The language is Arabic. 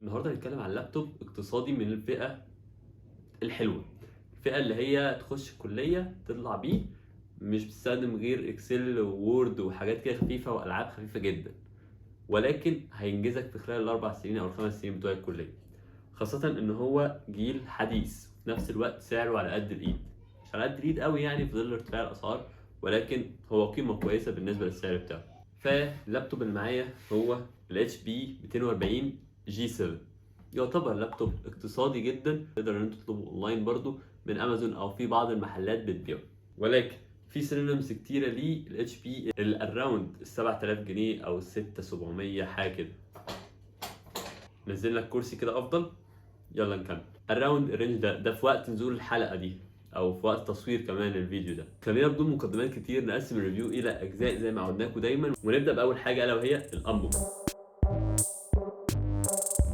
النهارده هنتكلم عن لابتوب اقتصادي من الفئة الحلوة، الفئة اللي هي تخش الكلية تطلع بيه، مش بتستخدم غير اكسل ووورد وحاجات كده خفيفة والعاب خفيفة جدا، ولكن هينجزك في خلال ال4 سنين او ال5 سنين بتوع الكلية، خاصة ان هو جيل حديث في نفس الوقت سعره على قد الايد، مش على قد الايد قوي يعني في ظل ارتفاع الاسعار، ولكن هو قيمة كويسة بالنسبة للسعر بتاعه. فاللابتوب اللي معايا هو ال HP 240 G7، يعتبر لابتوب اقتصادي جدا، تقدر ان انت تطلبه اونلاين برضو من امازون او في بعض المحلات بتبيعه، ولكن في سينونيمز كتيره ليه الاتش بي الاراوند 7000 جنيه او 6700 حاجه كده. نزل لك كرسي كده افضل، يلا نكمل. اراوند الرينج ده في وقت نزول الحلقه دي او في وقت تصوير كمان الفيديو ده. خلينا بدون مقدمات كتير نقسم الريفيو الى اجزاء زي ما عودناكم دايما، ونبدا باول حاجه الا وهي الانبوكس.